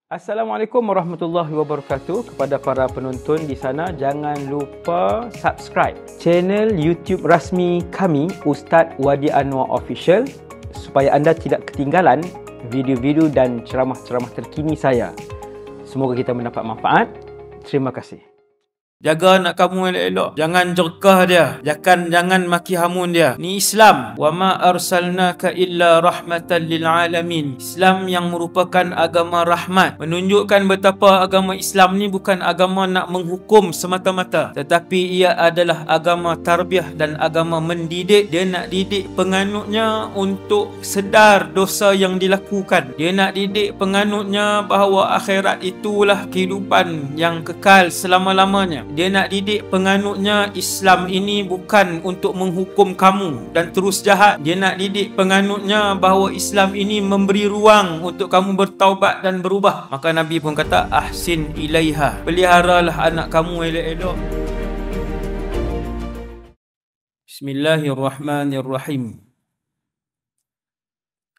Assalamualaikum warahmatullahi wabarakatuh. Kepada para penonton di sana, jangan lupa subscribe channel YouTube rasmi kami, Ustaz Wadi Anwar Official, supaya anda tidak ketinggalan video-video dan ceramah-ceramah terkini saya. Semoga kita mendapat manfaat. Terima kasih. Jaga anak kamu elok-elok. Jangan jerkah dia. Jangan maki hamun dia. Ni Islam. Wa ma arsalnaka illa rahmatan lil alamin. Islam yang merupakan agama rahmat. Menunjukkan betapa agama Islam ni bukan agama nak menghukum semata-mata, tetapi ia adalah agama tarbiyah dan agama mendidik. Dia nak didik penganutnya untuk sedar dosa yang dilakukan. Dia nak didik penganutnya bahawa akhirat itulah kehidupan yang kekal selama-lamanya. Dia nak didik penganutnya Islam ini bukan untuk menghukum kamu dan terus jahat. Dia nak didik penganutnya bahawa Islam ini memberi ruang untuk kamu bertaubat dan berubah. Maka Nabi pun kata, ahsin ilaiha. Peliharalah anak kamu elok-elok. Bismillahirrahmanirrahim.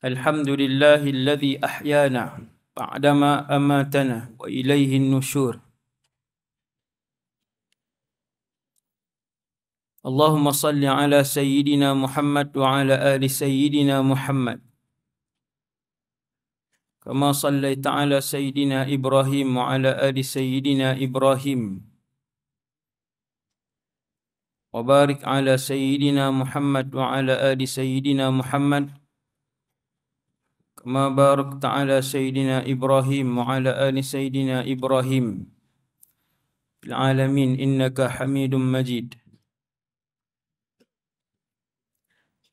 Alhamdulillahilladzi ahyana ba'dama amatana wa ilaihin nusyur. Allahumma salli ala Sayyidina Muhammad wa ala ali Sayyidina Muhammad. Kama sallaita ala Sayyidina Ibrahim wa ala ali Sayyidina Ibrahim. Wa barik ala Sayyidina Muhammad wa ala ali Sayyidina Muhammad. Kama barakta ala Sayyidina Ibrahim wa ala ali Sayyidina Ibrahim. Fil alamin innaka Hamidum Majid.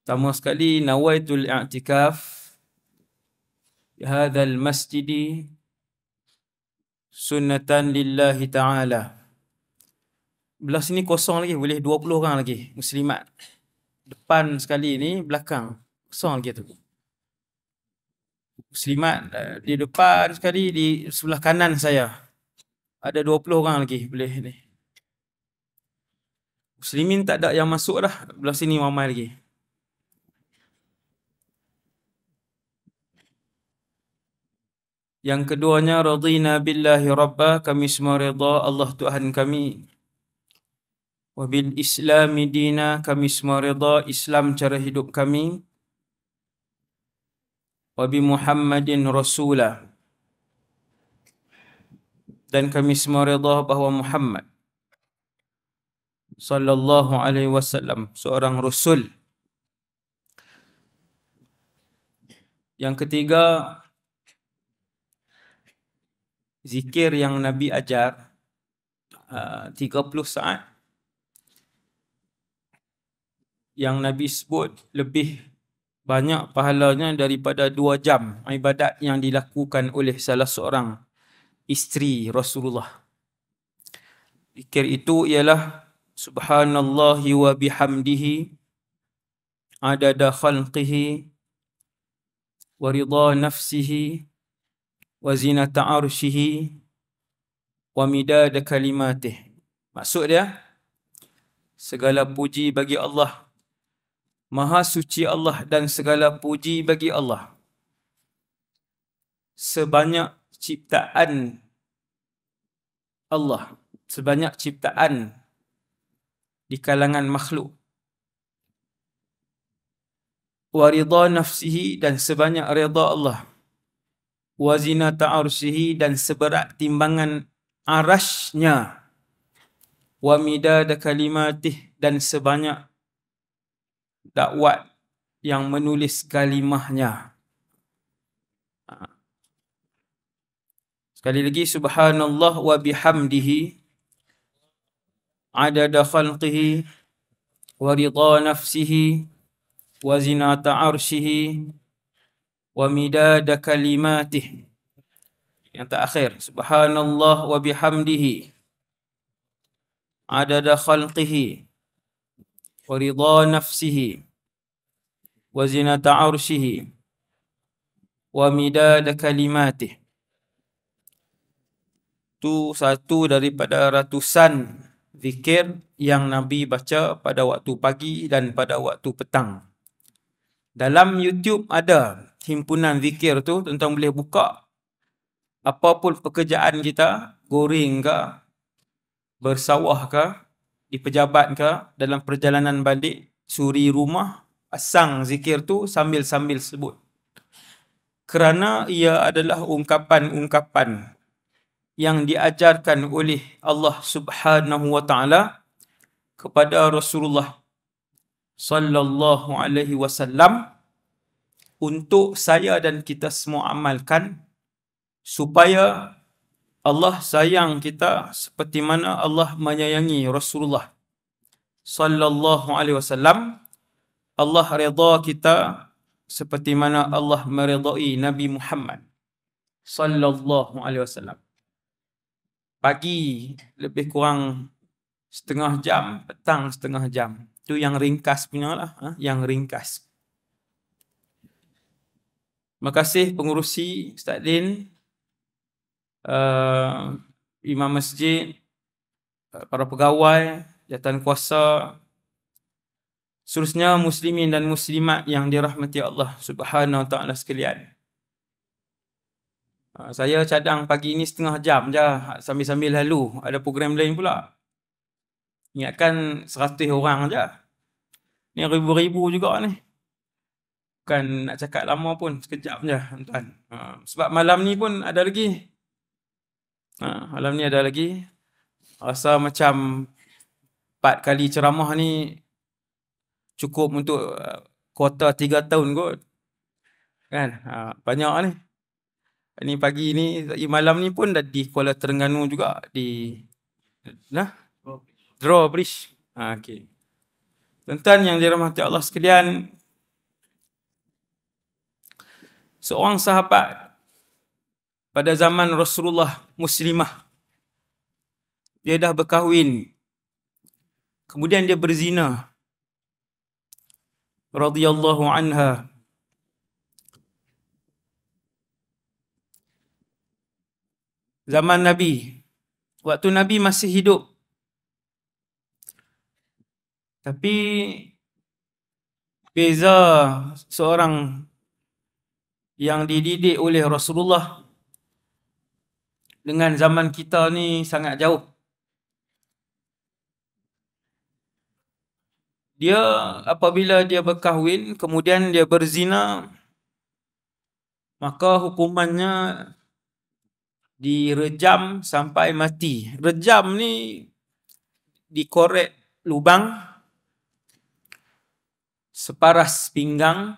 Pertama sekali, nawaitul i'tikaf di hadzal masjid sunnatan lillahi ta'ala. Belah sini kosong lagi, boleh 20 orang lagi muslimat. Depan sekali ni, belakang kosong lagi tu. Muslimat di depan sekali, di sebelah kanan saya ada 20 orang lagi boleh ni. Muslimin tak ada yang masuk dah, belah sini ramai lagi. Yang keduanya, radina billahi rabba, kami semua redha Allah Tuhan kami. Wa bil islami dina, kami semua redha Islam cara hidup kami. Wa bi Muhammadin rasulah, dan kami semua redha bahawa Muhammad sallallahu alaihi wasallam seorang rasul. Yang ketiga, zikir yang Nabi ajar 30 saat yang Nabi sebut lebih banyak pahalanya daripada 2 jam ibadat yang dilakukan oleh salah seorang isteri Rasulullah. Zikir itu ialah subhanallahi wa bihamdihi adada khalqihi wa ridha nafsihi wa zinata arsyihi wa midada kalimatih. Maksud dia, segala puji bagi Allah, Maha suci Allah, dan segala puji bagi Allah sebanyak ciptaan Allah, sebanyak ciptaan di kalangan makhluk. Wa ridha nafsihi, dan sebanyak redha Allah. Wa zinata arsyihi, dan seberat timbangan arasnya. Wa midada kalimatih, dan sebanyak dakwat yang menulis kalimahnya. Sekali lagi, subhanallah wa bihamdihi adada khalqihi wa ridha nafsihi wa zinata arsyihi wa midada kalimatih. Yang terakhir, subhanallah wa bihamdihi adada khalqihi wa ridha nafsihi wa zinata arsyihi wa midada kalimatih. Itu satu daripada ratusan zikir yang Nabi baca pada waktu pagi dan pada waktu petang. Dalam YouTube ada himpunan zikir tu, tuan-tuan boleh buka apapun pekerjaan kita, goreng ke, bersawah ke, di pejabat ke, dalam perjalanan balik, suri rumah, pasang zikir tu sambil-sambil sebut. Kerana ia adalah ungkapan-ungkapan yang diajarkan oleh Allah Subhanahu wa taala kepada Rasulullah sallallahu alaihi wasallam untuk saya dan kita semua amalkan supaya Allah sayang kita seperti mana Allah menyayangi Rasulullah sallallahu alaihi wasallam. Allah redha kita seperti mana Allah meredai Nabi Muhammad sallallahu alaihi wasallam. Pagi lebih kurang setengah jam, petang setengah jam. Tu yang ringkas punya lah, yang ringkas. Terima kasih pengurusi Ustaz Din, Imam Masjid, para pegawai, jawatan kuasa, seterusnya muslimin dan muslimat yang dirahmati Allah Subhanahu wa taala sekalian. Saya cadang pagi ni setengah jam je, sambil-sambil lalu. Ada program lain pula. Ingatkan 100 orang je. Ni ribu-ribu juga ni. Bukan nak cakap lama pun, sekejap je tuan. Sebab malam ni pun ada lagi. Malam ni ada lagi. Rasa macam 4 kali ceramah ni cukup untuk kuota 3 tahun kot. Kan? Banyak ni. Ni pagi ni, malam ni pun dah di Kuala Terengganu juga, di Drawbridge. Okay. Tuan-tuan yang dirahmati Allah sekalian, seorang sahabat pada zaman Rasulullah Muslimah, dia dah berkahwin, kemudian dia berzina, radhiyallahu anha. Zaman Nabi, waktu Nabi masih hidup. Tapi beza seorang yang dididik oleh Rasulullah dengan zaman kita ni sangat jauh. Dia apabila dia berkahwin kemudian dia berzina, maka hukumannya direjam sampai mati. Rejam ni dikorek lubang separas pinggang,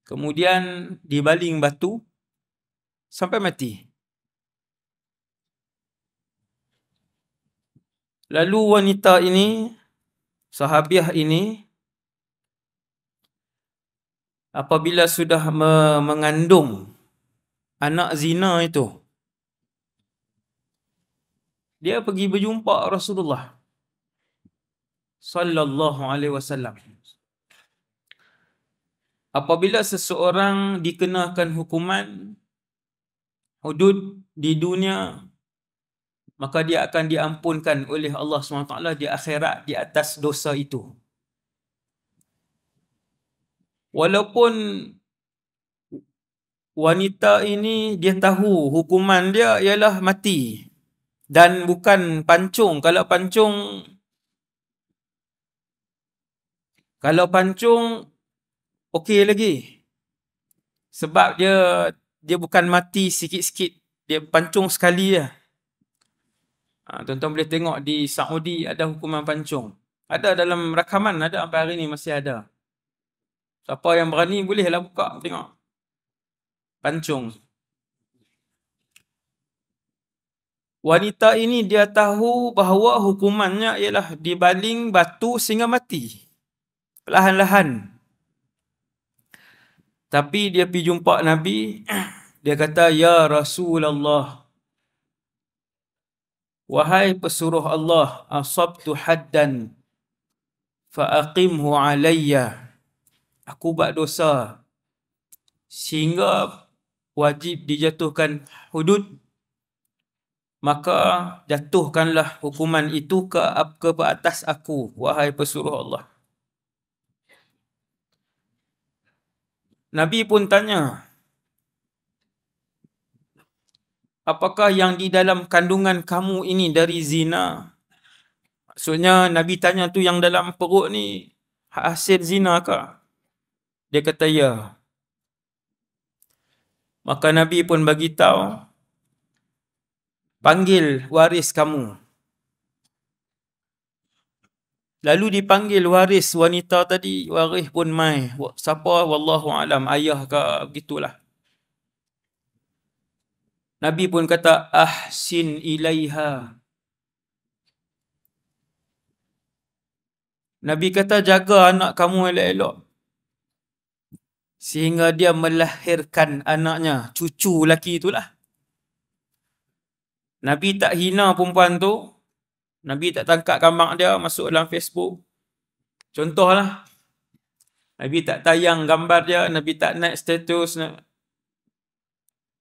kemudian dibaling batu sampai mati. Lalu wanita ini, sahabiah ini, apabila sudah mengandung anak zina itu, dia pergi berjumpa Rasulullah sallallahu alaihi wasallam. Apabila seseorang dikenakan hukuman hudud di dunia, maka dia akan diampunkan oleh Allah SWT di akhirat di atas dosa itu. Walaupun wanita ini dia tahu hukuman dia ialah mati dan bukan pancung. Kalau pancung okey lagi. Sebab dia bukan mati sikit-sikit, dia pancung sekali je. Tuan-tuan boleh tengok di Saudi ada hukuman pancung. Ada dalam rakaman, ada sampai hari ni masih ada. Siapa yang berani bolehlah buka tengok. Pancung. Wanita ini dia tahu bahawa hukumannya ialah dibaling batu sehingga mati. Perlahan-lahan. Tapi dia pergi jumpa Nabi, dia kata, "Ya Rasulullah, wahai pesuruh Allah, asabtu haddan fa'aqimhu alayya." Aku buat dosa sehingga wajib dijatuhkan hudud, maka jatuhkanlah hukuman itu ke atas aku, wahai pesuruh Allah. Nabi pun tanya, apakah yang di dalam kandungan kamu ini dari zina? Maksudnya Nabi tanya tu, yang dalam perut ni hasil zina ke? Dia kata ya. Maka Nabi pun bagi tahu, panggil waris kamu. Lalu dipanggil waris wanita tadi, waris pun mai. Siapa? Wallahu alam, ayah ke begitulah. Nabi pun kata, ahsin ilaiha. Nabi kata, jaga anak kamu elok-elok, sehingga dia melahirkan anaknya, cucu laki itulah. Nabi tak hina perempuan tu. Nabi tak tangkap gambar dia masuk dalam Facebook. Contohlah, Nabi tak tayang gambar dia, Nabi tak naik status,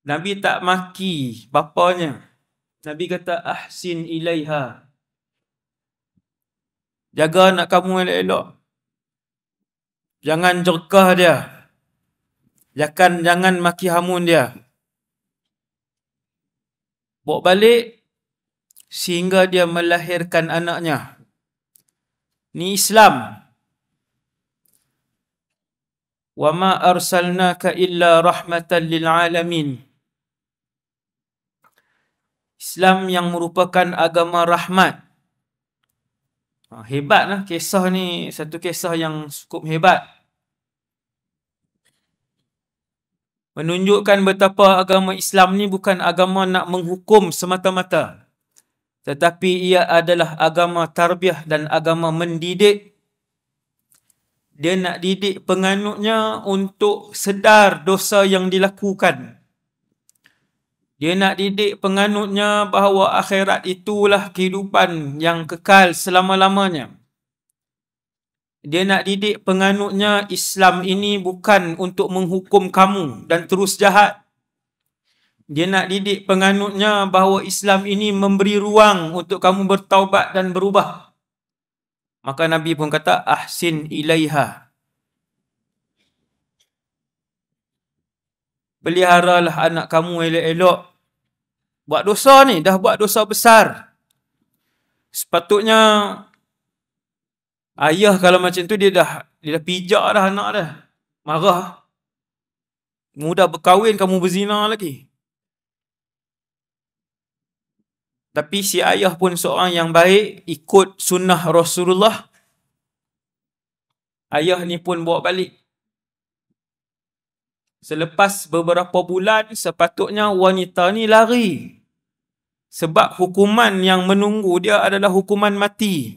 Nabi tak maki bapanya. Nabi kata, ahsin ilaiha. Jaga anak kamu elok-elok. Jangan jerkah dia. Jangan maki hamun dia. Bawa balik sehingga dia melahirkan anaknya. Ni Islam. Wa ma arsalnaka illa rahmatan lil alamin. Islam yang merupakan agama rahmat. Hebatlah kisah ni, satu kisah yang cukup hebat. Menunjukkan betapa agama Islam ni bukan agama nak menghukum semata-mata, tetapi ia adalah agama tarbiyah dan agama mendidik. Dia nak didik penganutnya untuk sedar dosa yang dilakukan. Dia nak didik penganutnya bahawa akhirat itulah kehidupan yang kekal selama-lamanya. Dia nak didik penganutnya Islam ini bukan untuk menghukum kamu dan terus jahat. Dia nak didik penganutnya bahawa Islam ini memberi ruang untuk kamu bertaubat dan berubah. Maka Nabi pun kata, ahsin ilaiha. Peliharalah anak kamu elok-elok. Buat dosa ni, dah buat dosa besar. Sepatutnya ayah kalau macam tu, dia dah pijak dah anak dah. Marah. Mudah berkahwin, kamu berzina lagi. Tapi si ayah pun seorang yang baik, ikut sunnah Rasulullah. Ayah ni pun bawa balik. Selepas beberapa bulan, sepatutnya wanita ni lari. Sebab hukuman yang menunggu dia adalah hukuman mati.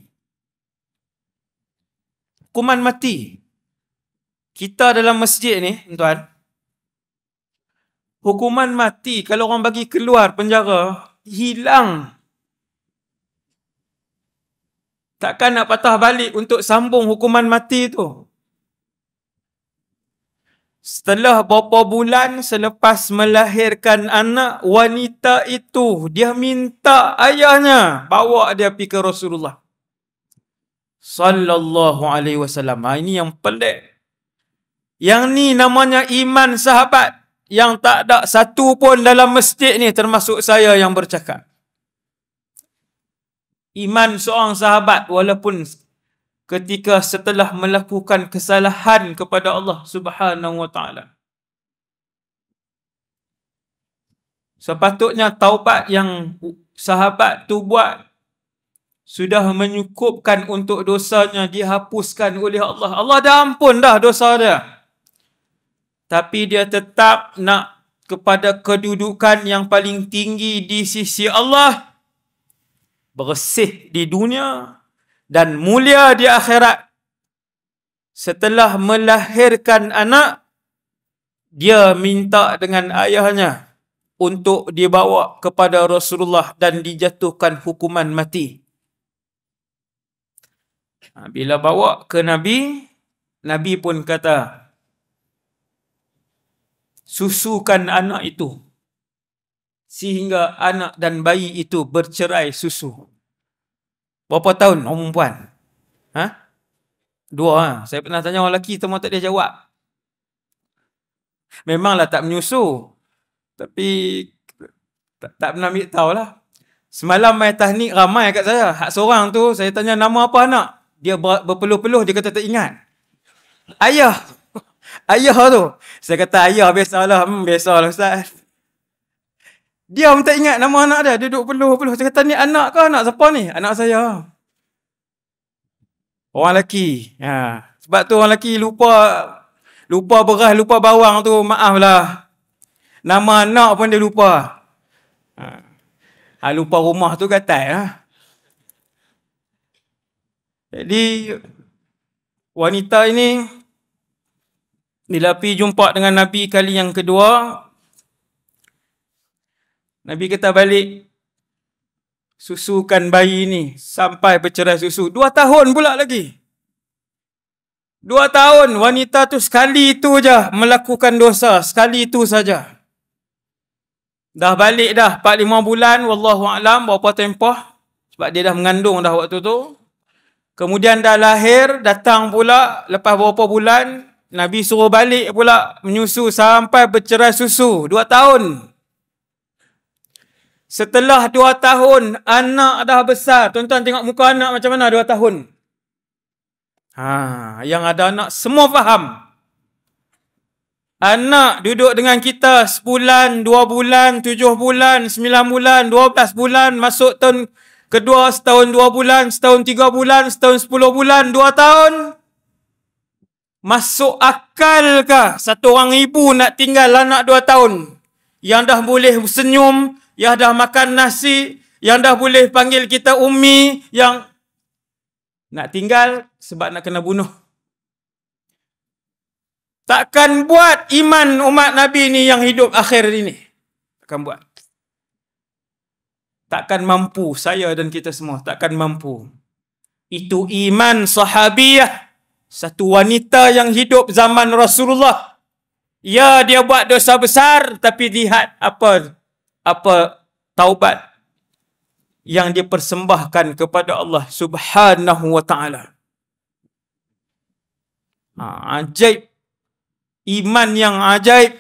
Hukuman mati. Kita dalam masjid ni, tuan, hukuman mati kalau orang bagi keluar penjara, hilang. Takkan nak patah balik untuk sambung hukuman mati tu. Setelah beberapa bulan selepas melahirkan anak, wanita itu dia minta ayahnya bawa dia pergi ke Rasulullah sallallahu alaihi wasallam. Ini yang pelik. Yang ni namanya iman sahabat, yang tak ada satu pun dalam masjid ni termasuk saya yang bercakap. Iman seorang sahabat walaupun ketika setelah melakukan kesalahan kepada Allah Subhanahu wa taala. Sepatutnya taubat yang sahabat tu buat sudah menyukupkan untuk dosanya dihapuskan oleh Allah. Allah dah ampun dah dosa dia. Tapi dia tetap nak kepada kedudukan yang paling tinggi di sisi Allah. Bersih di dunia dan mulia di akhirat. Setelah melahirkan anak, dia minta dengan ayahnya untuk dibawa kepada Rasulullah dan dijatuhkan hukuman mati. Bila bawa ke Nabi, Nabi pun kata, susukan anak itu sehingga anak dan bayi itu bercerai susu. Berapa tahun orang perempuan? 2. Saya pernah tanya orang lelaki, semua tak dia jawab. Memanglah tak menyusu. Tapi Tak pernah ambil tahu lah. Semalam main tahnik ramai kat saya. Hak seorang tu saya tanya nama apa anak. Dia berpeluh-peluh, dia kata tak ingat. Ayah. Ayah tu. Saya kata ayah biasalah. Biasalah Ustaz. Dia pun tak ingat nama anak dia. Dia duduk peluh-peluh. Saya kata ni anak ke anak siapa ni? Anak saya. Orang lelaki. Sebab tu orang lelaki lupa beras, lupa bawang tu. Maaf lah. Nama anak pun dia lupa. Lupa rumah tu gatal lah. Jadi wanita ini bila pergi jumpa dengan Nabi kali yang kedua, Nabi kata balik susukan bayi ni sampai bercerai susu. 2 tahun pula lagi. 2 tahun wanita tu sekali tu je melakukan dosa. Sekali tu saja. Dah balik dah 4-5 bulan. Wallahu'alam berapa tempoh. Sebab dia dah mengandung dah waktu tu. Kemudian dah lahir. Datang pula lepas berapa bulan. Nabi suruh balik pula menyusu sampai bercerai susu. 2 tahun. Setelah 2 tahun, anak dah besar. Tuan-tuan tengok muka anak macam mana 2 tahun. Yang ada anak semua faham. Anak duduk dengan kita sebulan, 2 bulan, 7 bulan, 9 bulan, 12 bulan. Masuk tahun kedua, setahun 2 bulan, setahun 3 bulan, setahun 10 bulan, 2 tahun. Masuk akal ke satu orang ibu nak tinggal anak 2 tahun? Yang dah boleh senyum, yang dah makan nasi, yang dah boleh panggil kita ummi, yang nak tinggal sebab nak kena bunuh. Takkan buat iman umat Nabi ni yang hidup akhir ini. Takkan buat. Takkan mampu, saya dan kita semua takkan mampu. Itu iman sahabiyah. Satu wanita yang hidup zaman Rasulullah. Ya, dia buat dosa besar, tapi lihat apa taubat yang dia persembahkan kepada Allah Subhanahu wa taala. Ajaib. Iman yang ajaib.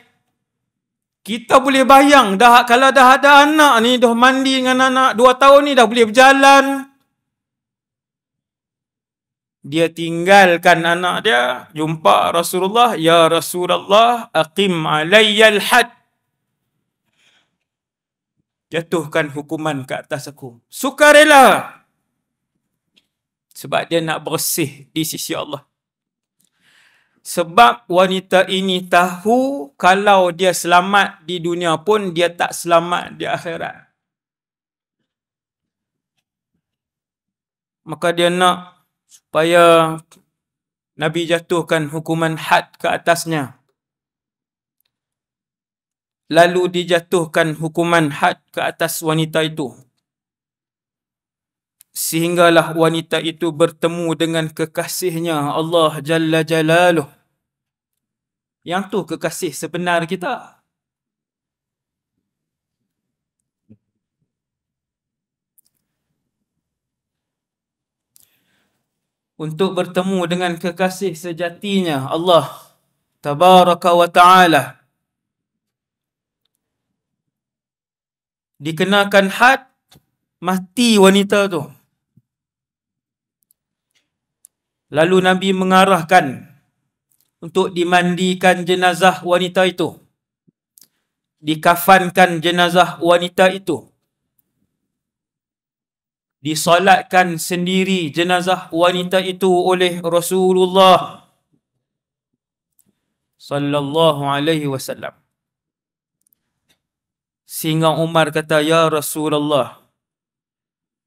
Kita boleh bayang dah kalau dah ada anak ni, dah mandi dengan anak 2 tahun ni, dah boleh berjalan. Dia tinggalkan anak dia, jumpa Rasulullah, ya Rasulullah, aqim alayyal had. Jatuhkan hukuman ke atas aku. Sukarela. Sebab dia nak bersih di sisi Allah. Sebab wanita ini tahu kalau dia selamat di dunia pun dia tak selamat di akhirat. Maka dia nak supaya Nabi jatuhkan hukuman had ke atasnya. Lalu dijatuhkan hukuman had ke atas wanita itu. Sehinggalah wanita itu bertemu dengan kekasihnya Allah Jalla Jalaluh. Yang tu kekasih sebenar kita. Untuk bertemu dengan kekasih sejatinya Allah Tabaraka wa Ta'ala. Dikenakan had, mati wanita tu. Lalu Nabi mengarahkan untuk dimandikan jenazah wanita itu. Dikafankan jenazah wanita itu. Disolatkan sendiri jenazah wanita itu oleh Rasulullah sallallahu alaihi wasallam. Sehingga Umar kata, ya Rasulullah,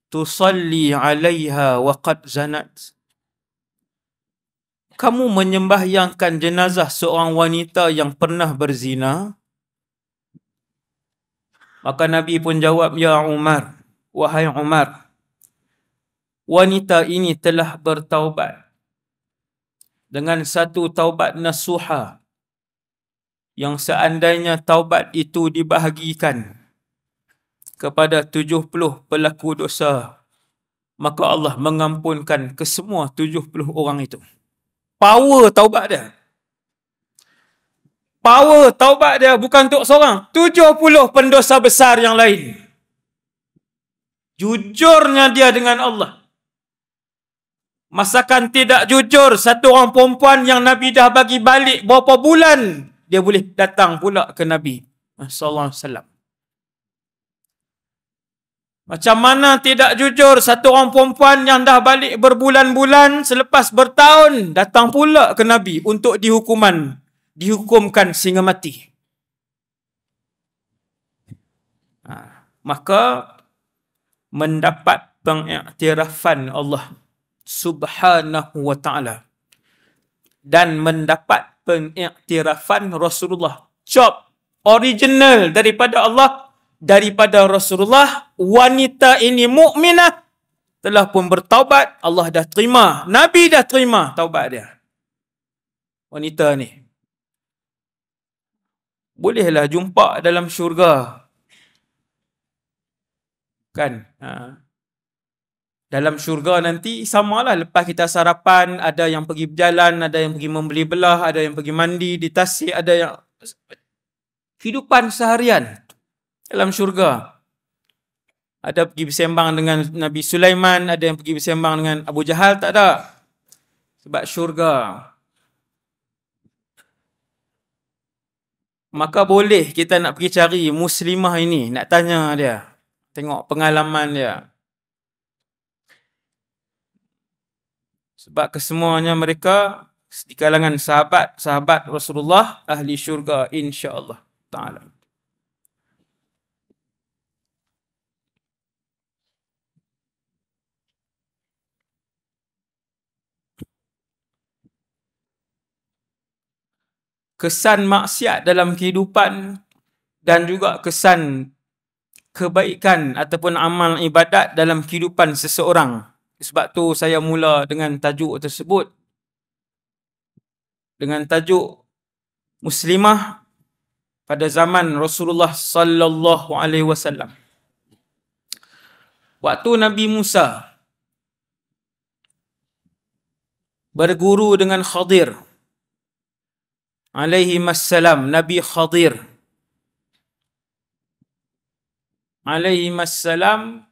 tusalli alaiha wa qad zanat. Kamu menyembahyangkan jenazah seorang wanita yang pernah berzina? Maka Nabi pun jawab, ya Umar, wahai Umar, wanita ini telah bertaubat dengan satu taubat nasuha yang seandainya taubat itu dibahagikan kepada 70 pelaku dosa, maka Allah mengampunkan kesemua 70 orang itu. Power taubat dia. power taubat dia bukan untuk seorang, 70 pendosa besar yang lain. Jujurnya dia dengan Allah. Masakan tidak jujur, satu orang perempuan yang Nabi dah bagi balik berapa bulan, dia boleh datang pula ke Nabi sallallahu alaihi wasallam. Macam mana tidak jujur, satu orang perempuan yang dah balik berbulan-bulan, selepas bertahun datang pula ke Nabi untuk dihukumkan sehingga mati. Maka mendapat pengiktirafan Allah Subhanahu wa ta'ala dan mendapat pengiktirafan Rasulullah, job original daripada Allah, daripada Rasulullah, wanita ini mukminah, telah pun bertaubat, Allah dah terima, Nabi dah terima taubat dia. Wanita ni bolehlah jumpa dalam syurga, kan? Dalam syurga nanti samalah, lepas kita sarapan, ada yang pergi berjalan, ada yang pergi membeli belah, ada yang pergi mandi di tasik, ada yang kehidupan seharian dalam syurga. Ada pergi bersembang dengan Nabi Sulaiman, ada yang pergi bersembang dengan Abu Jahal, tak ada. Sebab syurga. Maka boleh kita nak pergi cari muslimah ini, nak tanya dia, tengok pengalaman dia. Sebab kesemuanya mereka di kalangan sahabat Rasulullah, ahli syurga insya-Allah taala. Kesan maksiat dalam kehidupan dan juga kesan kebaikan ataupun amal ibadat dalam kehidupan seseorang. Sebab tu saya mula dengan tajuk tersebut, dengan tajuk Muslimah pada zaman Rasulullah sallallahu alaihi wasallam. Waktu Nabi Musa berguru dengan Khadir alaihi wassalam, Nabi Khadir alaihi wassalam,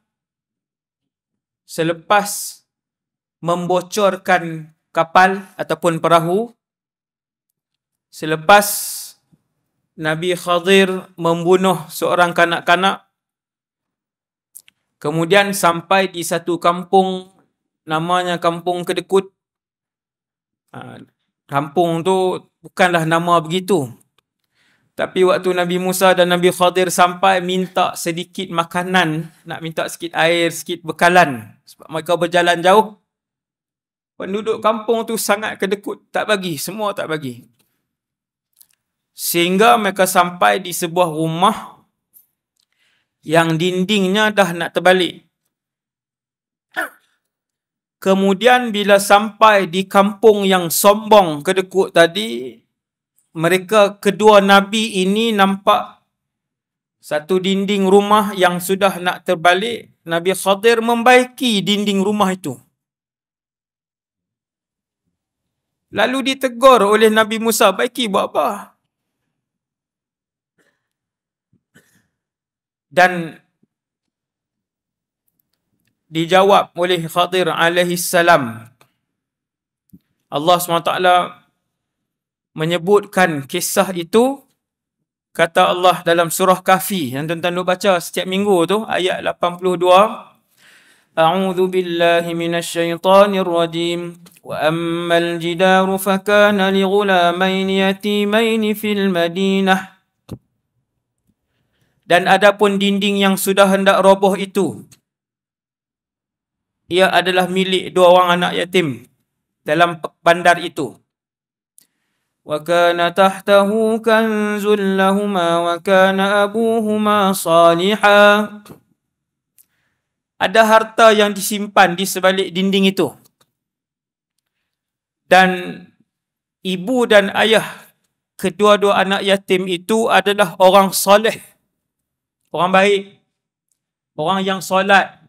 selepas membocorkan kapal ataupun perahu, selepas Nabi Khadir membunuh seorang kanak-kanak, kemudian sampai di satu kampung namanya Kampung Kedekut. Kampung tu bukanlah nama begitu, tapi waktu Nabi Musa dan Nabi Khadir sampai, minta sedikit makanan, nak minta sikit air, sikit bekalan. Sebab mereka berjalan jauh. Penduduk kampung tu sangat kedekut, tak bagi, semua tak bagi. Sehingga mereka sampai di sebuah rumah yang dindingnya dah nak terbalik. Kemudian bila sampai di kampung yang sombong kedekut tadi, mereka kedua Nabi ini nampak satu dinding rumah yang sudah nak terbalik. Nabi Khadir membaiki dinding rumah itu. Lalu ditegur oleh Nabi Musa, baiki buat apa? Dan dijawab oleh Khadir alaihi salam. Allah SWT menyebutkan kisah itu. Kata Allah dalam surah Kahfi yang tuan-tuan baca setiap minggu tu, ayat 82. A'udzu billahi minasyaitonir rajim. Wa ammal jidaru fakana li ghulamaini yatimaini fil Madinah. Dan adapun dinding yang sudah hendak roboh itu, ia adalah milik dua orang anak yatim dalam bandar itu. Wa kana tahtahu kanzul lahumā wa kana abūhumā ṣāliḥan. Ada harta yang disimpan di sebalik dinding itu. Dan ibu dan ayah kedua-dua anak yatim itu adalah orang soleh, orang baik, orang yang solat,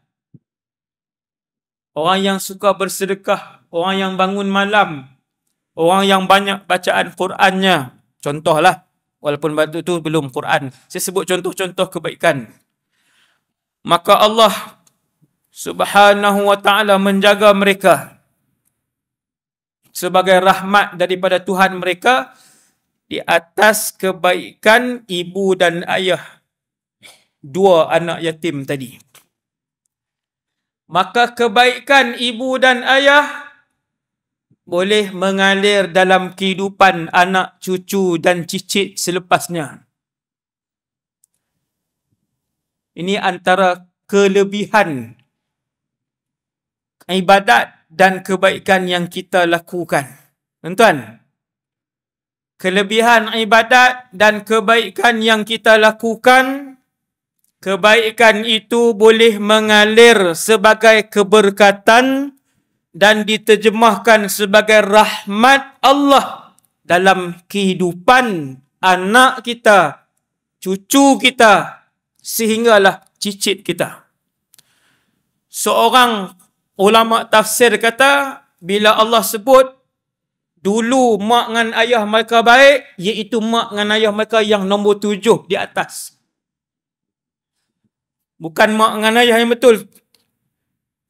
orang yang suka bersedekah, orang yang bangun malam, orang yang banyak bacaan Qurannya. Contohlah, Walaupun batu tu belum Quran. Saya sebut contoh-contoh kebaikan. Maka Allah Subhanahu wa ta'ala menjaga mereka sebagai rahmat daripada Tuhan mereka di atas kebaikan ibu dan ayah dua anak yatim tadi. Maka kebaikan ibu dan ayah boleh mengalir dalam kehidupan anak, cucu dan cicit selepasnya. Ini antara kelebihan ibadat dan kebaikan yang kita lakukan. Tuan-tuan, kelebihan ibadat dan kebaikan yang kita lakukan, kebaikan itu boleh mengalir sebagai keberkatan dan diterjemahkan sebagai rahmat Allah dalam kehidupan anak kita, cucu kita, sehinggalah cicit kita. Seorang ulama tafsir kata, bila Allah sebut dulu mak dengan ayah mereka baik, iaitu mak dengan ayah mereka yang nombor 7 di atas. Bukan mak dengan ayah yang betul.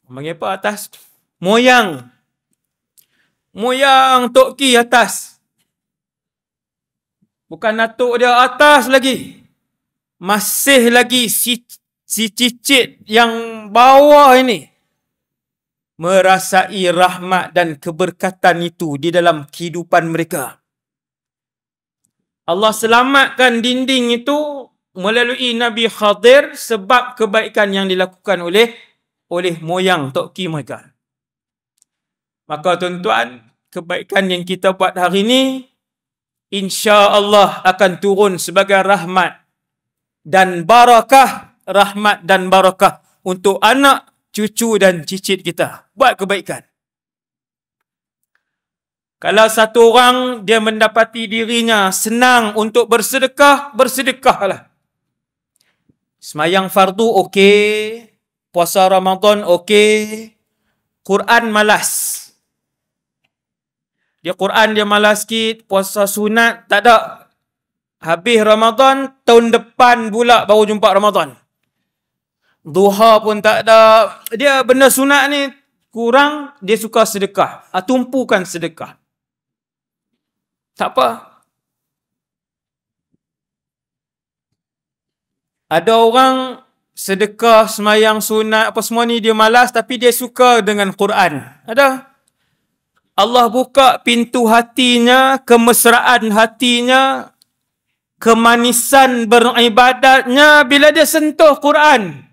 Panggil apa atas? Moyang. Moyang Tok Ki atas. Bukan atuk dia atas lagi. Masih lagi si cicit yang bawah ini merasai rahmat dan keberkatan itu di dalam kehidupan mereka. Allah selamatkan dinding itu melalui Nabi Khadir sebab kebaikan yang dilakukan oleh moyang Tok Ki mereka. Maka tuan-tuan, kebaikan yang kita buat hari ini insya-Allah akan turun sebagai rahmat dan barakah, rahmat dan barakah untuk anak, cucu dan cicit kita. Buat kebaikan. Kalau satu orang dia mendapati dirinya senang untuk bersedekah, bersedekahlah. Semayang fardu okey, puasa Ramadan okey, Quran malas. Dia Quran dia malas sikit, puasa sunat tak ada. Habis Ramadan, tahun depan pula baru jumpa Ramadan. Duha pun tak ada. Dia benda sunat ni kurang, dia suka sedekah. Tumpukan sedekah. Tak apa. Ada orang sedekah, semayang sunat, apa semua ni dia malas, tapi dia suka dengan Quran. Ada. Allah buka pintu hatinya, kemesraan hatinya, kemanisan beribadatnya bila dia sentuh Quran.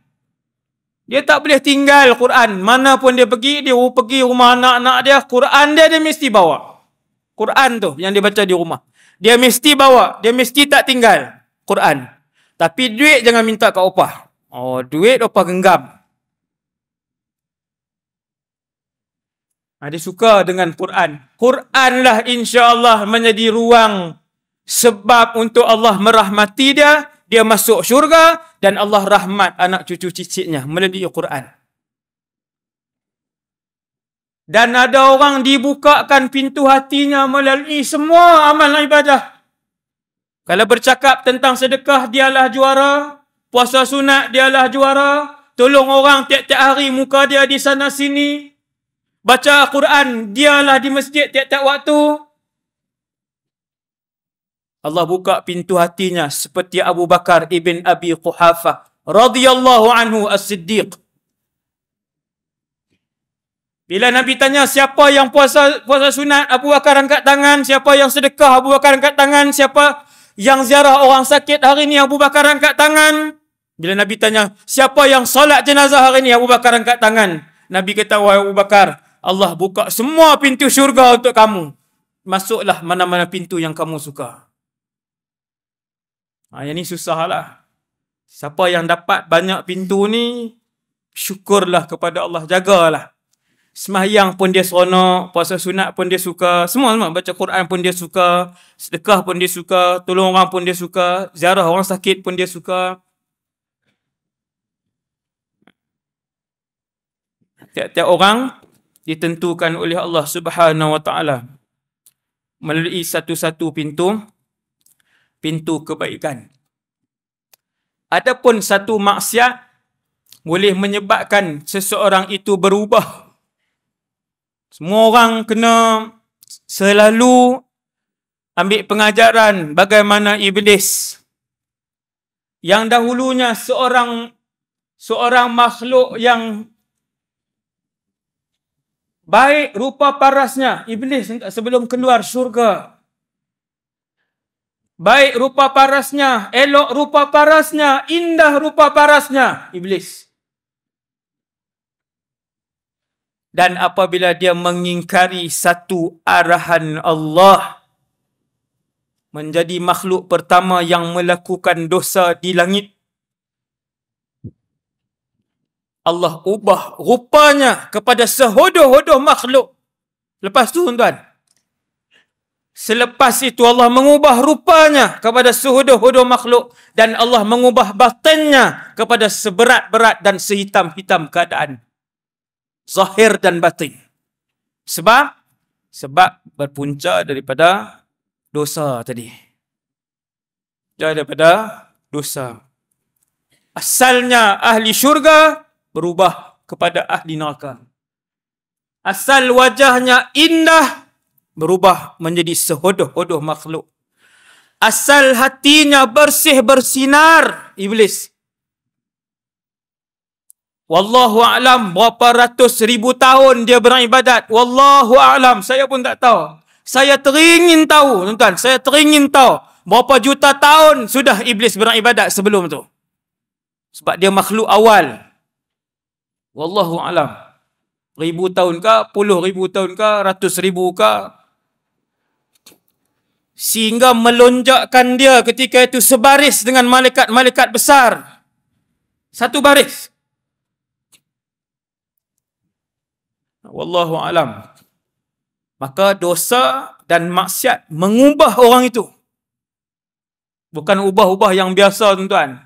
Dia tak boleh tinggal Quran. Mana pun dia pergi rumah anak-anak dia, Quran dia mesti bawa. Quran tu yang dia baca di rumah. Dia mesti bawa, dia mesti tak tinggal Quran. Tapi duit jangan minta kat opah. Oh, duit opah genggam. Dia suka dengan Quran. Quranlah insya-Allah menjadi ruang sebab untuk Allah merahmati dia, dia masuk syurga dan Allah rahmat anak cucu cicitnya melalui Quran. Dan ada orang dibukakan pintu hatinya melalui semua amal ibadah. Kalau bercakap tentang sedekah, dialah juara. Puasa sunat, dialah juara. Tolong orang tiap-tiap hari, muka dia di sana sini. Baca Quran, dialah di masjid tiap-tiap waktu. Allah buka pintu hatinya seperti Abu Bakar ibn Abi Quhafah radhiyallahu anhu as-Siddiq. Bila Nabi tanya siapa yang puasa sunat, Abu Bakar angkat tangan. Siapa yang sedekah, Abu Bakar angkat tangan. Siapa yang ziarah orang sakit hari ni, Abu Bakar angkat tangan. Bila Nabi tanya siapa yang solat jenazah hari ni, Abu Bakar angkat tangan. Nabi kata, wahai Abu Bakar, Allah buka semua pintu syurga untuk kamu. Masuklah mana-mana pintu yang kamu suka. Yang ni susahlah. Siapa yang dapat banyak pintu ni, syukurlah kepada Allah, jagalah. Sembahyang pun dia seronok, puasa sunat pun dia suka, semua baca Quran pun dia suka, sedekah pun dia suka, tolong orang pun dia suka, ziarah orang sakit pun dia suka. Tiap-tiap orang ditentukan oleh Allah Subhanahu wa taala melalui satu-satu pintu. pintu kebaikan. Adapun satu maksiat boleh menyebabkan seseorang itu berubah. Semua orang kena selalu ambil pengajaran bagaimana iblis yang dahulunya seorang makhluk yang baik rupa parasnya, iblis sebelum keluar syurga. Baik rupa parasnya, elok rupa parasnya, indah rupa parasnya, iblis. Dan apabila dia mengingkari satu arahan Allah, menjadi makhluk pertama yang melakukan dosa di langit. Allah ubah rupanya kepada sehodoh-hodoh makhluk. Lepas tu tuan-tuan, selepas itu Allah mengubah rupanya kepada sehodoh-hodoh makhluk dan Allah mengubah batinnya kepada seberat-berat dan sehitam-hitam keadaan. Zahir dan batin. Sebab berpunca daripada dosa tadi. Daripada dosa. Asalnya ahli syurga berubah kepada ahli neraka. Asal wajahnya indah berubah menjadi sehodoh-hodoh makhluk. Asal hatinya bersih bersinar, iblis. Wallahu a'lam berapa ratus ribu tahun dia beribadat. Wallahu a'lam, saya pun tak tahu. Saya teringin tahu, tuan-tuan, saya teringin tahu berapa juta tahun sudah iblis beribadat sebelum tu. Sebab dia makhluk awal. Wallahu a'lam. 1000 tahun kah, 10,000 tahun kah, 100,000 kah? Sehingga melonjakkan dia ketika itu sebaris dengan malaikat-malaikat besar. Satu baris. Wallahu a'lam. Maka dosa dan maksiat mengubah orang itu. Bukan ubah-ubah yang biasa, tuan-tuan.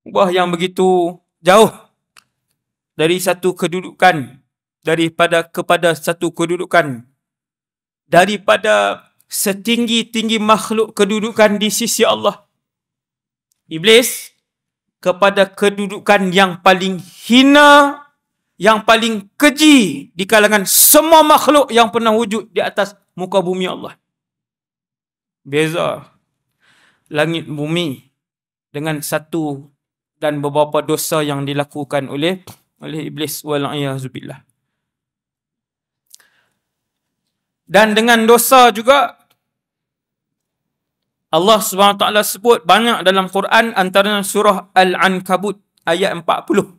Ubah yang begitu jauh dari satu kedudukan, kepada satu kedudukan, daripada setinggi-tinggi makhluk kedudukan di sisi Allah. Iblis kepada kedudukan yang paling hina, yang paling keji di kalangan semua makhluk yang pernah wujud di atas muka bumi Allah. Beza langit bumi dengan satu dan beberapa dosa yang dilakukan oleh iblis wal'iyahzubillah. Dan dengan dosa juga Allah SWT sebut banyak dalam Quran, antaranya surah Al-Ankabut ayat 40.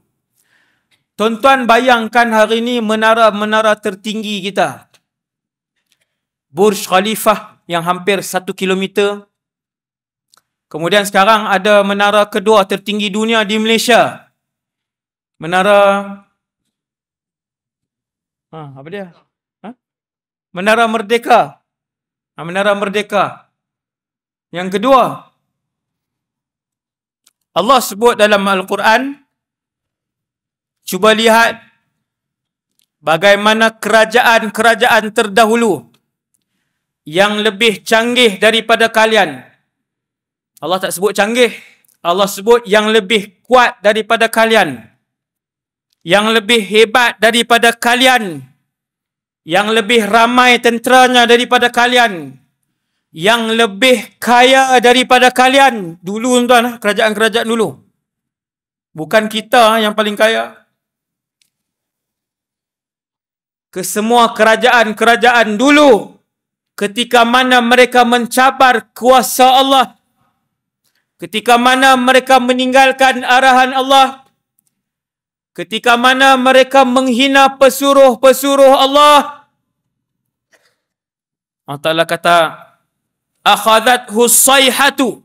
Tuan-tuan bayangkan hari ini menara-menara tertinggi kita. Burj Khalifah yang hampir 1 kilometer. Kemudian sekarang ada menara kedua tertinggi dunia di Malaysia. Menara apa dia? Menara Merdeka. Menara Merdeka. Yang kedua, Allah sebut dalam Al-Quran, cuba lihat bagaimana kerajaan-kerajaan terdahulu yang lebih canggih daripada kalian. Allah tak sebut canggih. Allah sebut yang lebih kuat daripada kalian. Yang lebih hebat daripada kalian. Yang lebih ramai tenteranya daripada kalian. Yang lebih kaya daripada kalian. Dulu tuan, kerajaan-kerajaan dulu. Bukan kita yang paling kaya. Kesemua kerajaan-kerajaan dulu, ketika mana mereka mencabar kuasa Allah, ketika mana mereka meninggalkan arahan Allah, ketika mana mereka menghina pesuruh-pesuruh Allah, Allah Ta'ala kata, akhadhathu sayhatu,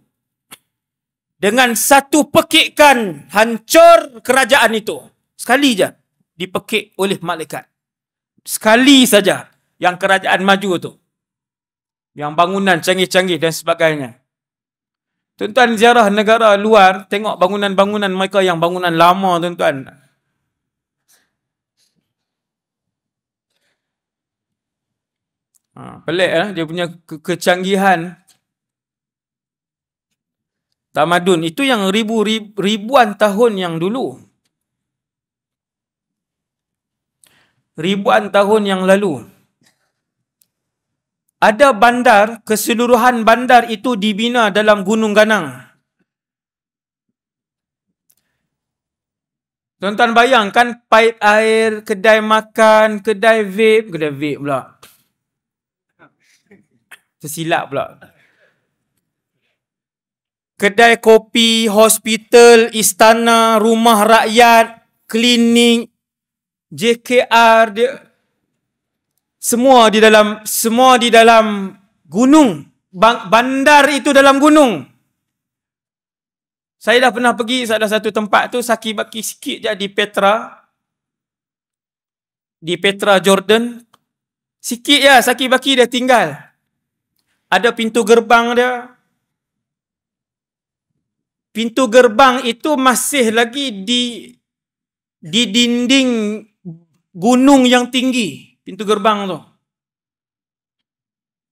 dengan satu pekikan hancur kerajaan itu. Sekali je dipekik oleh malaikat. Sekali saja yang kerajaan maju tu. Yang bangunan canggih-canggih dan sebagainya. Tuan-tuan ziarah negara luar, tengok bangunan-bangunan mereka yang bangunan lama, tuan-tuan. Pelik dia punya kecanggihan. Tamadun itu yang ribuan tahun yang dulu. Ribuan tahun yang lalu. Ada bandar, keseluruhan bandar itu dibina dalam gunung ganang. Tuan-tuan bayangkan paip air, kedai makan, kedai vape pula. Tersilap pula. Kedai kopi, hospital, istana, rumah rakyat, klinik, JKR, semua di dalam gunung. Bandar itu dalam gunung. Saya dah pernah pergi salah satu tempat tu, saki-baki sikit je di Petra. Di Petra, Jordan. Sikit je, saki-baki dia tinggal. Ada pintu gerbang dia. Pintu gerbang itu masih lagi di dinding gunung yang tinggi. Pintu gerbang tu.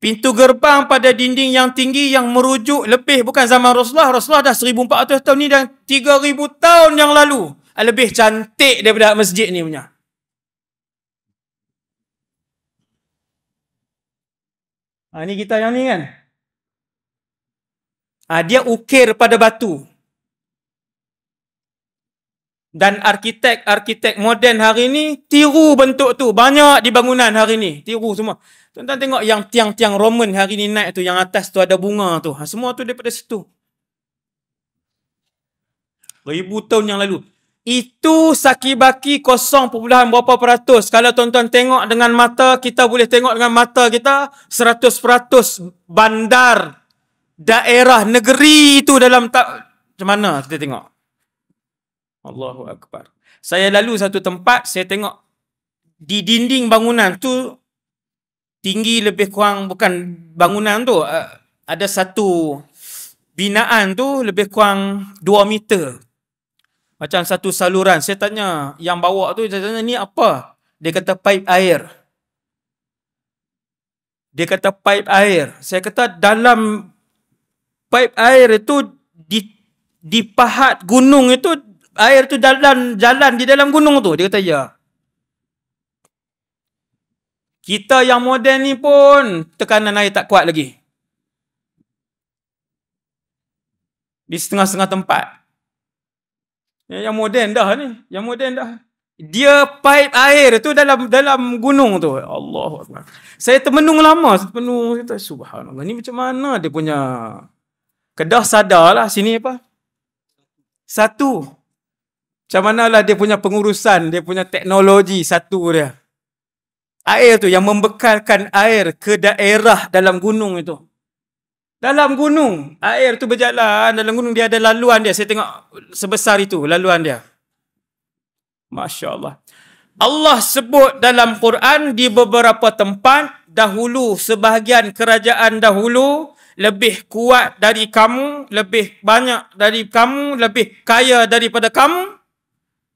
Pintu gerbang pada dinding yang tinggi yang merujuk lebih bukan zaman Rasulullah. Rasulullah dah 1400 tahun ni dan 3000 tahun yang lalu. Lebih cantik daripada masjid ni punya. Ni kita yang ni kan. Dia ukir pada batu. Dan arkitek moden hari ni tiru bentuk tu. Banyak di bangunan hari ni. Tiru semua. Tuan-tuan tengok yang tiang-tiang Roman hari ni naik tu. Yang atas tu ada bunga tu. Semua tu daripada situ. 1000 tahun yang lalu. Itu saki-baki 0, berapa peratus. Kalau tuan-tuan tengok dengan mata, kita boleh tengok dengan mata kita 100% bandar daerah negeri itu dalam macam mana kita tengok. Allahu Akbar. Saya lalu satu tempat, saya tengok di dinding bangunan tu tinggi lebih kurang, bukan bangunan tu, ada satu binaan tu lebih kurang 2 meter. Macam satu saluran. Saya tanya yang bawa tu, saya tanya ni apa? Dia kata paip air. Dia kata paip air. Saya kata dalam paip air itu di pahat gunung itu, air tu jalan di dalam gunung tu. Dia kata ya. Kita yang moden ni pun tekanan air tak kuat lagi. Di setengah-setengah tempat. Yang moden dah ni. Yang moden dah. Dia paip air tu dalam gunung tu. Allahu Akbar. Saya termenung lama. Saya kata, subhanallah. Ni macam mana dia punya... Kedah sadarlah sini apa? Satu. Macam manalah dia punya pengurusan, dia punya teknologi satu dia. Air tu yang membekalkan air ke daerah dalam gunung itu. Dalam gunung, air tu berjalan dalam gunung, dia ada laluan dia. Saya tengok sebesar itu laluan dia. Masya Allah. Allah sebut dalam Quran di beberapa tempat, dahulu sebahagian kerajaan dahulu lebih kuat dari kamu, lebih banyak dari kamu, lebih kaya daripada kamu,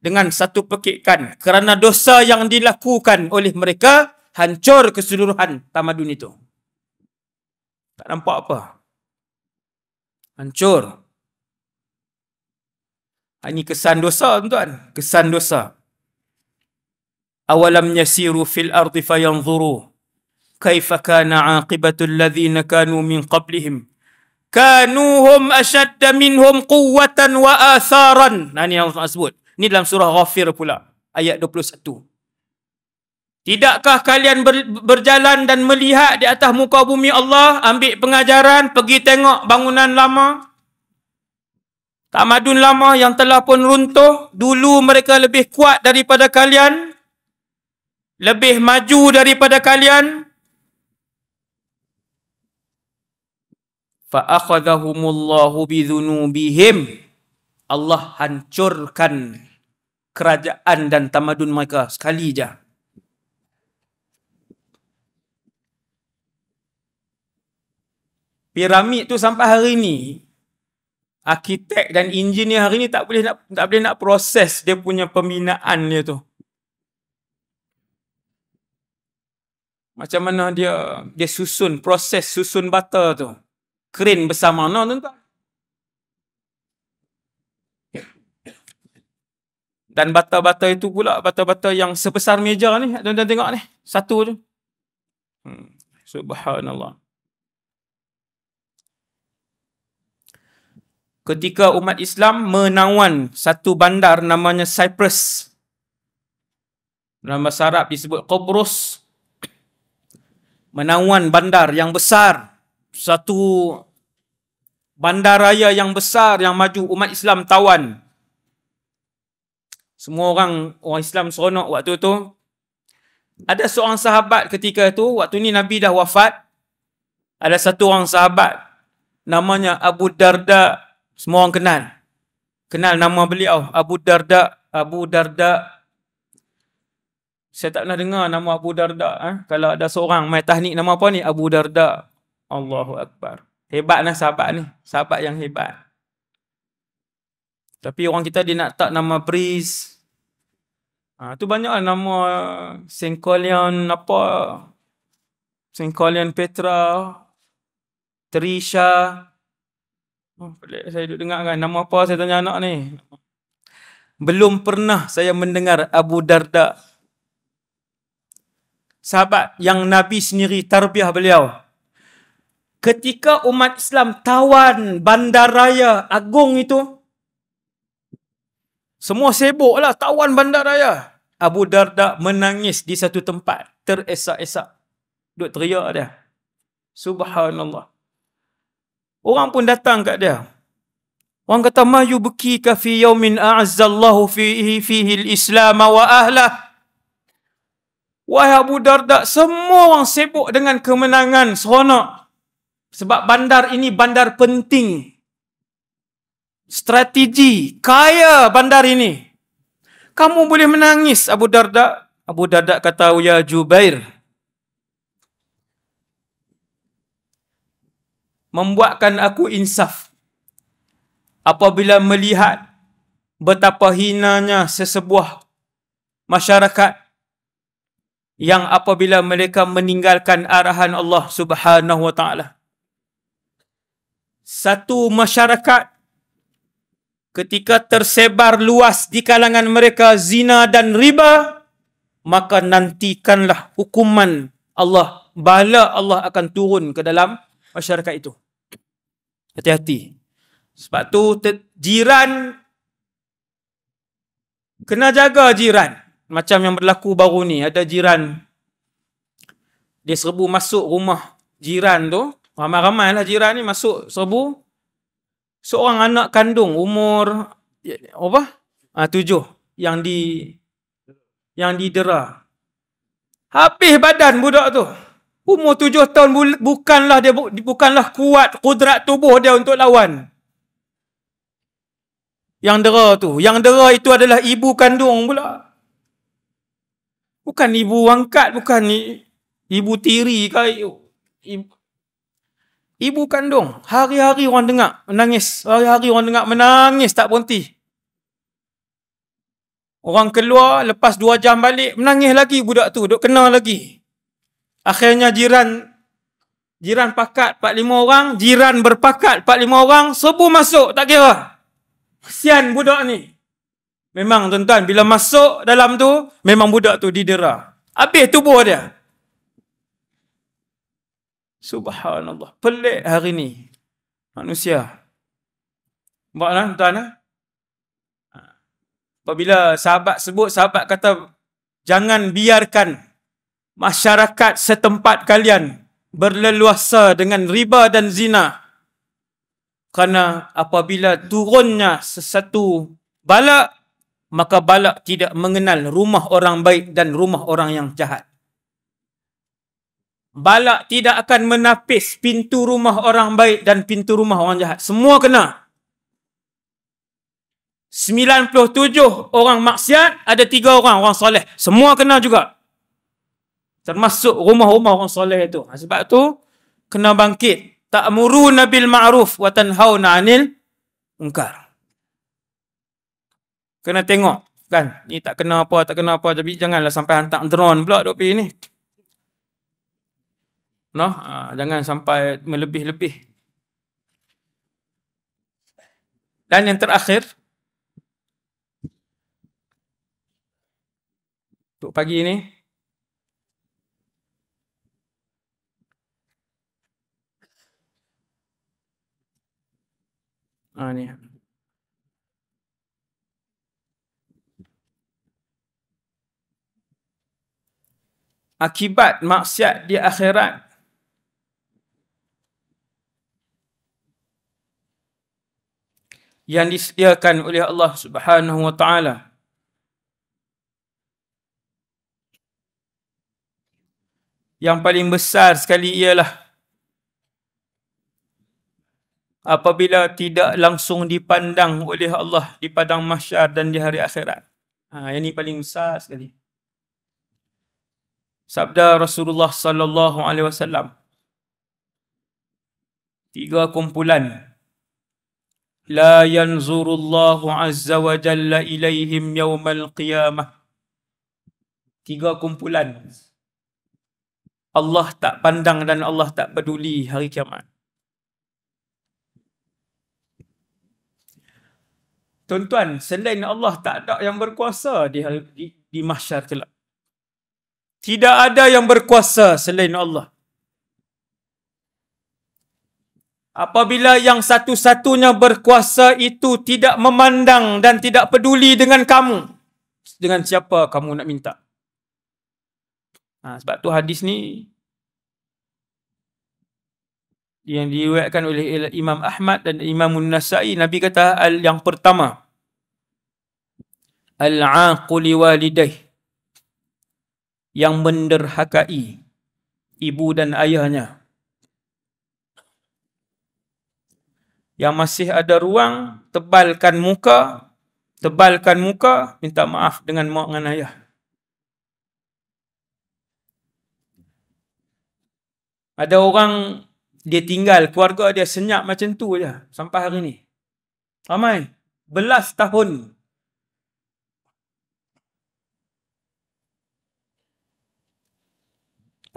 dengan satu pekikan. Kerana dosa yang dilakukan oleh mereka, hancur keseluruhan tamadun itu. Tak nampak apa. Hancur. Ini kesan dosa, tuan-tuan. Kesan dosa. Awalam yasiru fil ardi fayanzuru kaifa kana aqibatul ladzina kanu min qablihim kanu hum ashadda minhum quwwatan wa atharan. Ini yang Allah sebut. Ini dalam surah Ghafir pula, ayat 21. Tidakkah kalian berjalan dan melihat di atas muka bumi Allah, ambil pengajaran, pergi tengok bangunan lama, tamadun lama yang telah pun runtuh. Dulu mereka lebih kuat daripada kalian, lebih maju daripada kalian. Fa'akhadhahumullahu bidhunubihim. Allah hancurkan kerajaan dan tamadun mereka sekali je. Piramid tu sampai hari ni, arkitek dan engineer hari ni tak boleh nak proses dia punya pembinaan dia tu. Macam mana dia susun, proses susun bata tu. Kren besar mana tuan-tuan? Dan bata-bata itu pula, bata-bata yang sebesar meja ni, tuan-tuan tengok ni, satu je. Subhanallah. Ketika umat Islam menawan satu bandar namanya Cyprus. Dalam bahasa Arab disebut Qobrus. Menawan bandar yang besar. Satu bandaraya yang besar yang maju, umat Islam tawan. Semua orang Islam seronok waktu tu. Ada seorang sahabat ketika itu, waktu ni Nabi dah wafat. Ada satu orang sahabat namanya Abu Darda. Semua orang kenal nama beliau, Abu Darda. Abu Darda. Saya tak pernah dengar nama Abu Darda. Kalau ada seorang main tahnik nama apa ni? Abu Darda. Allahu Akbar. Hebatlah sahabat ni. Sahabat yang hebat. Tapi orang kita dia nak tak nama Breeze. Tu banyaklah nama Sengkolian apa. Sengkolian Petra. Trisha. Pelik saya duduk dengar kan. Nama apa saya tanya anak ni. Belum pernah saya mendengar Abu Darda. Sahabat yang Nabi sendiri tarbiyah beliau. Ketika umat Islam tawan bandaraya agung itu, semua sibuklah tawan bandaraya. Abu Darda menangis di satu tempat, teresak-esak. Duk teriak dia. Subhanallah. Orang pun datang kat dia. Orang kata, "Ma yubkika fi yaumin a'azzallahu fihi al-Islam wa ahlah." Wahai Abu Darda, semua orang sibuk dengan kemenangan, seronok. Sebab bandar ini bandar penting. Strategi, kaya bandar ini. Kamu boleh menangis, Abu Darda. Abu Darda kata, "Ya Jubair, membuatkan aku insaf apabila melihat betapa hinanya sesebuah masyarakat yang apabila mereka meninggalkan arahan Allah Subhanahu wa taala. Satu masyarakat ketika tersebar luas di kalangan mereka zina dan riba, maka nantikanlah hukuman Allah, bala Allah akan turun ke dalam masyarakat itu." Hati-hati. Sebab tu jiran, kena jaga jiran. Macam yang berlaku baru ni, ada jiran dia serbu masuk rumah jiran tu. Ramai-ramai lah jiran ni masuk serbu. Seorang anak kandung umur apa? 7 yang didera. Habis badan budak tu. Umur 7 tahun bukanlah kuat kudrat tubuh dia untuk lawan. Yang dera itu adalah ibu kandung pula. Bukan ibu angkat, bukan ibu tiri ke. Ibu kandung. Hari-hari orang dengar menangis. Hari-hari orang dengar menangis tak berhenti. Orang keluar, lepas 2 jam balik, menangis lagi budak tu. Duk kena lagi. Akhirnya jiran pakat 4-5 orang. Jiran berpakat 4-5 orang. Serbu masuk, tak kira. Kesian budak ni. Memang tuan-tuan, bila masuk dalam tu, memang budak tu didera. Habis tubuh dia. Subhanallah. Pelik hari ni. Manusia. Buatlah tuan-tuan. Apabila sahabat sebut, sahabat kata, jangan biarkan masyarakat setempat kalian berleluasa dengan riba dan zina. Kerana apabila turunnya sesuatu bala, maka bala tidak mengenal rumah orang baik dan rumah orang yang jahat. Bala tidak akan menapis pintu rumah orang baik dan pintu rumah orang jahat. Semua kena. 97 orang maksiat, ada 3 orang soleh. Semua kena juga. Termasuk rumah-rumah orang soleh itu. Sebab tu kena bangkit. Ta'muruna bil ma'ruf wa tanhauna 'anil munkar. Kena tengok kan. Ni tak kena apa. Tapi janganlah sampai hantar drone pula duk pergi ni. Jangan sampai melebih-lebih. Dan yang terakhir, untuk pagi ni. Ni. Akibat maksiat di akhirat. Yang disediakan oleh Allah Subhanahu wa taala. Yang paling besar sekali ialah apabila tidak langsung dipandang oleh Allah di padang mahsyar dan di hari akhirat. Yang ini paling besar sekali. Sabda Rasulullah sallallahu alaihi wasallam. 3 kumpulan. La yanzurullahu azza wa jalla ilaihim yawmal qiyamah. 3 kumpulan. Allah tak pandang dan Allah tak peduli hari kiamat. Tuan-tuan, selain Allah tak ada yang berkuasa di mahsyar kelak. Tidak ada yang berkuasa selain Allah. Apabila yang satu-satunya berkuasa itu tidak memandang dan tidak peduli dengan kamu, dengan siapa kamu nak minta. Sebab tu hadis ni yang diriwayatkan oleh Imam Ahmad dan Imam An-Nasa'i, Nabi kata yang pertama, al-aquli walidayh, yang menderhakai ibu dan ayahnya. Yang masih ada ruang, tebalkan muka, minta maaf dengan mak dan ayah. Ada orang dia tinggal, keluarga dia senyap macam tu je sampai hari ni. Ramai, belas tahun.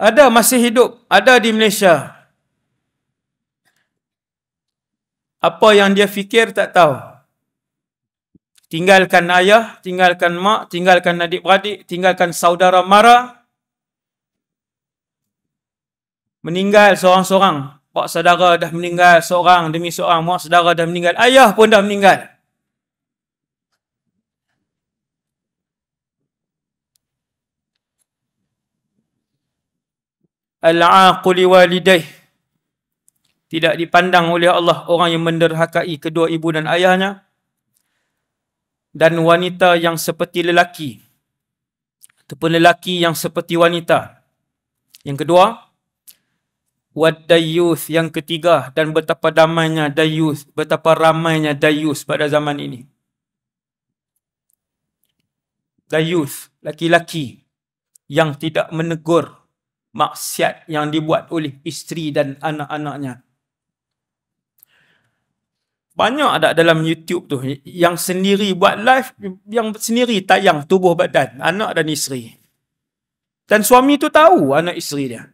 Ada masih hidup, ada di Malaysia. Apa yang dia fikir tak tahu. Tinggalkan ayah, tinggalkan mak, tinggalkan adik-beradik, tinggalkan saudara mara. Meninggal seorang-seorang. Mak saudara dah meninggal seorang demi seorang. Mak saudara dah meninggal. Ayah pun dah meninggal. Al-aquli walidayh, tidak dipandang oleh Allah orang yang menderhakai kedua ibu dan ayahnya. Dan wanita yang seperti lelaki, ataupun lelaki yang seperti wanita. Yang kedua, wad-dayyuth, yang ketiga, dan betapa damainya dayyuth, betapa ramainya dayyuth pada zaman ini. Dayyuth, laki-laki yang tidak menegur maksiat yang dibuat oleh isteri dan anak-anaknya. Banyak ada dalam YouTube tu yang sendiri buat live, yang sendiri tayang tubuh badan anak dan isteri. Dan suami tu tahu anak isteri dia.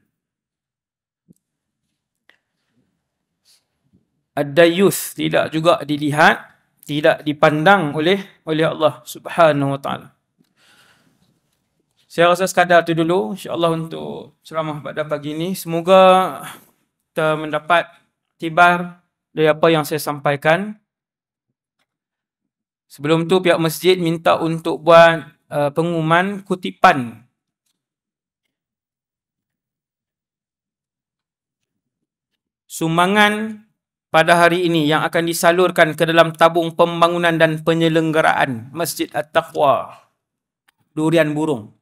Ad-dayyuth tidak juga dilihat, tidak dipandang oleh Allah Subhanahu wa taala. Saya rasa sekadar tu dulu insya-Allah untuk ceramah pada pagi ini. Semoga kita mendapat iktibar dari apa yang saya sampaikan. Sebelum tu pihak masjid minta untuk buat pengumuman kutipan sumbangan pada hari ini yang akan disalurkan ke dalam tabung pembangunan dan penyelenggaraan Masjid At-Taqwa Durian Burung.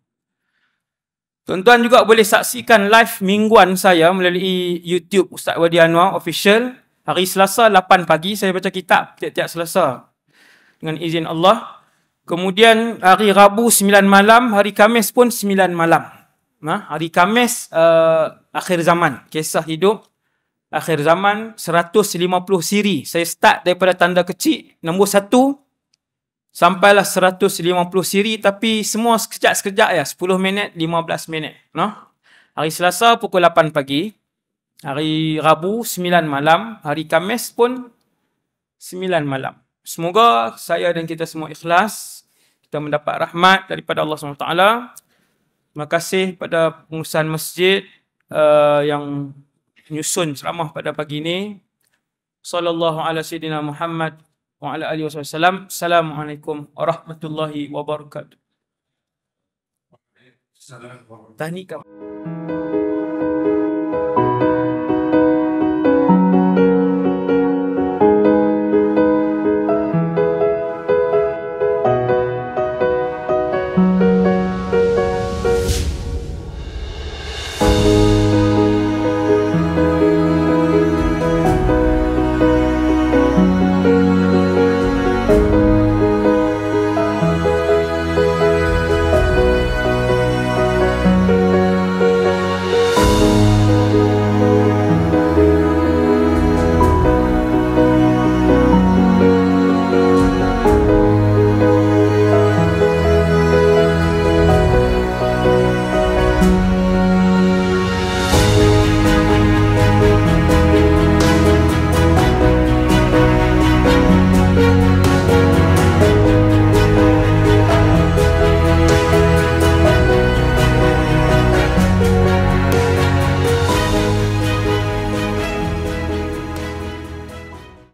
Tuan-tuan juga boleh saksikan live mingguan saya melalui YouTube Ustaz Wadi Anwar Official. Hari Selasa 8 pagi saya baca kitab tiap-tiap Selasa dengan izin Allah. Kemudian hari Rabu 9 malam, hari Khamis pun 9 malam. Hari Khamis akhir zaman, kisah hidup akhir zaman 150 siri. Saya start daripada tanda kecil nombor 1 sampailah 150 siri, tapi semua sekejap-sekejap ya, 10 minit, 15 minit. Hari Selasa pukul 8 pagi, hari Rabu 9 malam, hari Khamis pun 9 malam. Semoga saya dan kita semua ikhlas, kita mendapat rahmat daripada Allah SWT. Terima kasih pada pengurusan masjid yang menyusun ceramah pada pagi ini. Sallallahu ala sayyidina Muhammad wa ala alihi wasallam. Assalamualaikum warahmatullahi wabarakatuh. Tahniah.